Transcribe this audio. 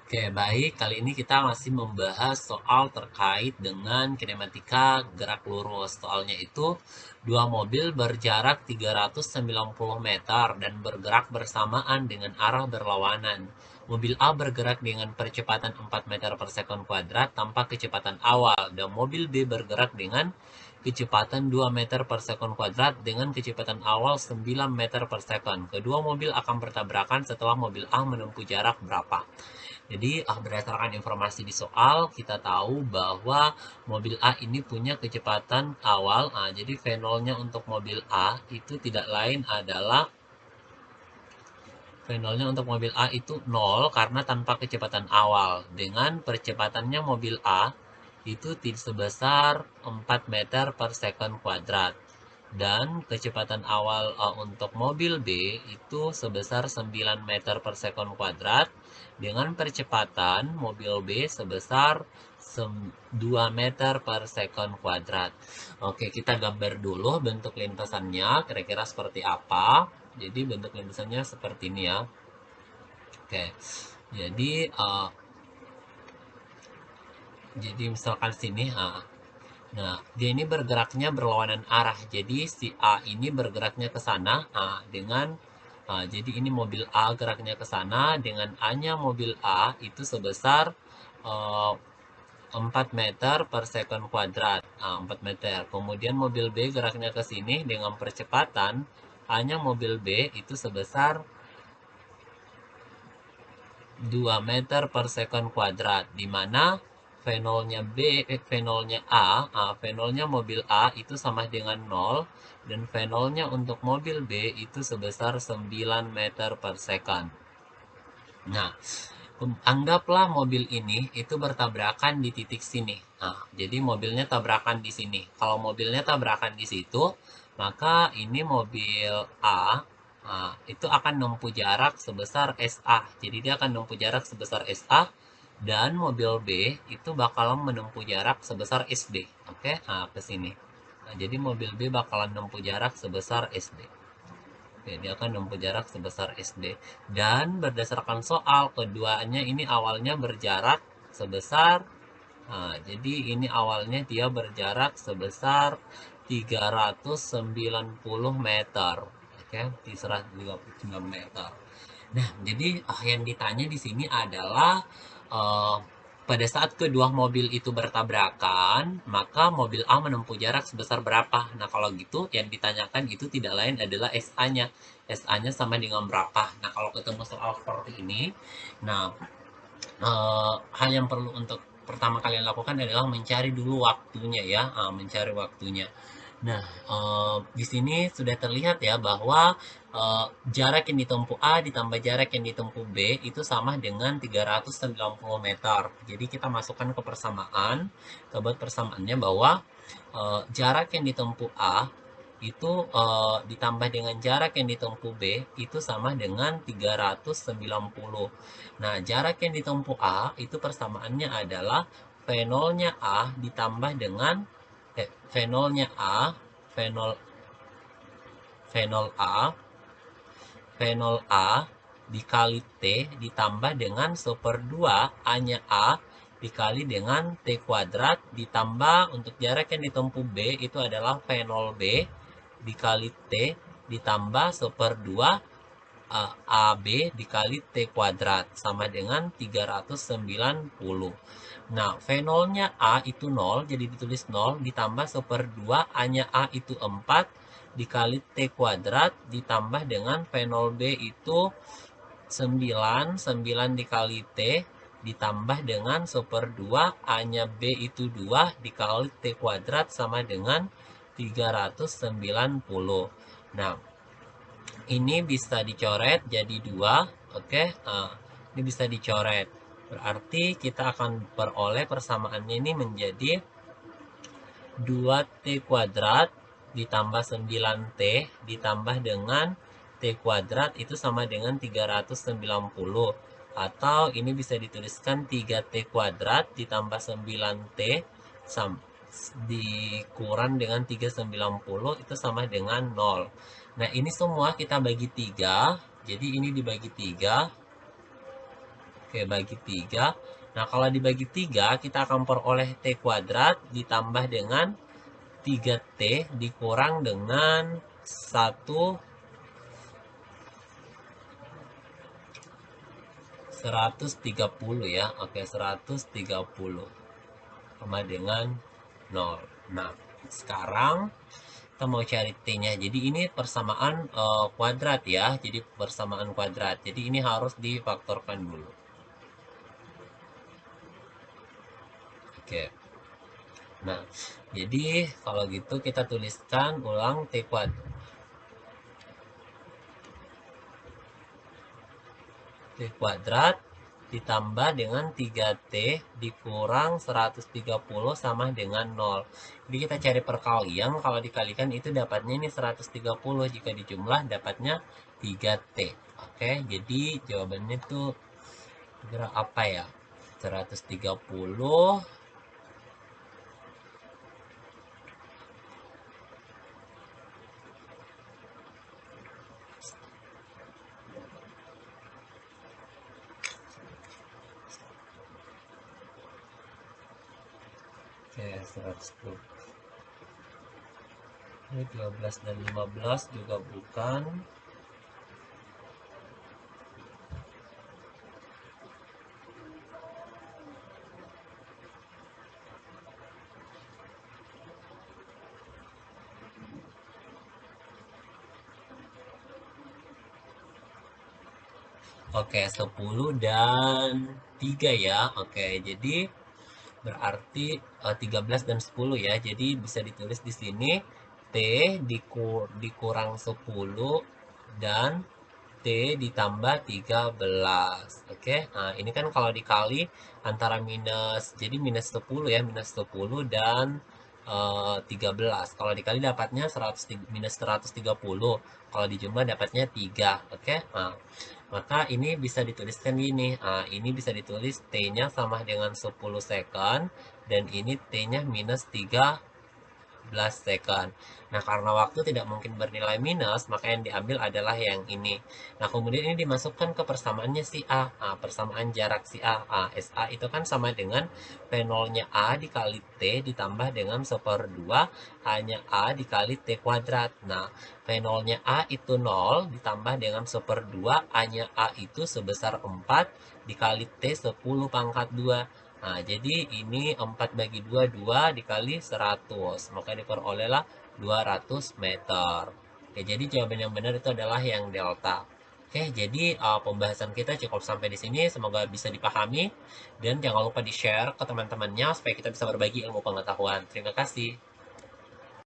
Oke, baik. Kali ini kita masih membahas soal terkait dengan kinematika gerak lurus. Soalnya itu, dua mobil berjarak 390 meter dan bergerak bersamaan dengan arah berlawanan. Mobil A bergerak dengan percepatan 4 meter per sekon kuadrat tanpa kecepatan awal, dan mobil B bergerak dengan kecepatan 2 meter per sekon kuadrat dengan kecepatan awal 9 meter per sekon. Kedua mobil akan bertabrakan setelah mobil A menempuh jarak berapa? Jadi, berdasarkan informasi di soal, kita tahu bahwa mobil A ini punya kecepatan awal. Jadi V0-nya untuk mobil A itu tidak lain adalah V0-nya untuk mobil A itu 0 karena tanpa kecepatan awal. Dengan percepatannya mobil A itu sebesar 4 meter per second kuadrat. Dan kecepatan awal untuk mobil B itu sebesar 9 meter per second kuadrat dengan percepatan mobil B sebesar 2 meter per second kuadrat. Oke, kita gambar dulu bentuk lintasannya kira-kira seperti apa. Jadi bentuk lintasannya seperti ini ya. Oke, jadi misalkan sini, nah, dia ini bergeraknya berlawanan arah. Jadi si A ini bergeraknya ke sana dengan jadi ini mobil A geraknya ke sana dengan A-nya mobil A itu sebesar uh, 4 meter per second kuadrat. 4 meter. Kemudian mobil B geraknya ke sini dengan percepatan A-nya mobil B itu sebesar 2 meter per second kuadrat, di mana V0-nya V0-nya V0-nya mobil A itu sama dengan 0, dan V0-nya untuk mobil B itu sebesar 9 meter per second. Nah, anggaplah mobil ini itu bertabrakan di titik sini. Jadi mobilnya tabrakan di sini. Kalau mobilnya tabrakan di situ, maka ini mobil A itu akan menempuh jarak sebesar SA. Jadi dia akan menempuh jarak sebesar SA dan mobil B itu bakalan menempuh jarak sebesar SD. Oke, ke sini. Jadi mobil B bakalan menempuh jarak sebesar SD. Oke, dia akan menempuh jarak sebesar SD. Dan berdasarkan soal, keduanya ini awalnya berjarak sebesar, jadi ini awalnya dia berjarak sebesar 390 meter. Oke, 390 meter. Nah, jadi yang ditanya di sini adalah eh, pada saat kedua mobil itu bertabrakan, maka mobil A menempuh jarak sebesar berapa? Nah, kalau gitu yang ditanyakan itu tidak lain adalah SA-nya. SA-nya sama dengan berapa? Nah, kalau ketemu soal seperti ini, nah hal yang perlu untuk pertama kalian lakukan adalah mencari dulu waktunya ya, mencari waktunya. Nah, di sini sudah terlihat ya bahwa jarak yang ditempuh A ditambah jarak yang ditempuh B itu sama dengan 390 meter. Jadi kita masukkan ke persamaan, kita buat persamaannya bahwa jarak yang ditempuh A itu ditambah dengan jarak yang ditempuh B itu sama dengan 390. Nah, jarak yang ditempuh A itu persamaannya adalah V0-nya A ditambah dengan V0-nya A, V0 V0 A, V0 A dikali T ditambah dengan 1/2 A-nya A dikali dengan T kuadrat ditambah untuk jarak yang ditempuh B itu adalah V0 B dikali T ditambah 1/2 AB dikali T kuadrat sama dengan 390. Nah, V0-nya A itu 0, jadi ditulis 0, ditambah 1/2, A-nya A itu 4, dikali T kuadrat, ditambah dengan V0 B itu 9, 9 dikali T, ditambah dengan 1/2, A-nya B itu 2, dikali T kuadrat sama dengan 390. Nah, ini bisa dicoret jadi 2, oke. Ini bisa dicoret. Berarti kita akan peroleh persamaannya ini menjadi 2T kuadrat ditambah 9T ditambah dengan T kuadrat itu sama dengan 390. Atau ini bisa dituliskan 3T kuadrat ditambah 9T dikurang dengan 390 itu sama dengan 0. Nah, ini semua kita bagi 3. Jadi ini dibagi 3. Oke, bagi 3. Nah, kalau dibagi 3, kita akan peroleh T kuadrat ditambah dengan 3T dikurang dengan 130 ya. Oke, 130 sama dengan 0. Nah, sekarang kita mau cari T-nya. Jadi ini persamaan kuadrat ya. Jadi persamaan kuadrat. Jadi ini harus difaktorkan dulu. Oke. Nah, jadi kalau gitu kita tuliskan ulang T kuadrat. T kuadrat ditambah dengan 3T dikurang 130 sama dengan 0. Jadi kita cari perkalian, kalau dikalikan itu dapatnya ini 130, jika dijumlah dapatnya 3T. Oke, jadi jawabannya itu kira apa ya? 130 Oke, 110. Ini 12 dan 15 juga bukan. Oke, 10 dan 3 ya. Oke, jadi berarti 13 dan 10 ya. Jadi bisa ditulis di sini T dikurang 10 dan T ditambah 13. Oke. Nah, ini kan kalau dikali antara minus, jadi minus 10 ya, minus 10 dan 13. Kalau dikali dapatnya 100, minus 130. Kalau dijumlah dapatnya 3. Oke. Nah, maka ini bisa dituliskan gini. Nah, ini bisa ditulis T-nya sama dengan 10 second dan ini T-nya minus 13 second. Nah, karena waktu tidak mungkin bernilai minus, maka yang diambil adalah yang ini. Nah, kemudian ini dimasukkan ke persamaannya si A. Nah, persamaan jarak si A. Nah, SA itu kan sama dengan P0-nya A dikali T ditambah dengan 1/2 A-nya A dikali T kuadrat. Nah, P0-nya A itu 0 ditambah dengan 1/2 A-nya A itu sebesar 4 dikali T 10 pangkat 2. Nah, jadi ini 4 bagi 2, 2 dikali 100. Maka diperolehlah 200 meter. Oke, jadi jawaban yang benar itu adalah yang delta. Oke, jadi pembahasan kita cukup sampai di sini. Semoga bisa dipahami. Dan jangan lupa di-share ke teman-temannya supaya kita bisa berbagi ilmu pengetahuan. Terima kasih.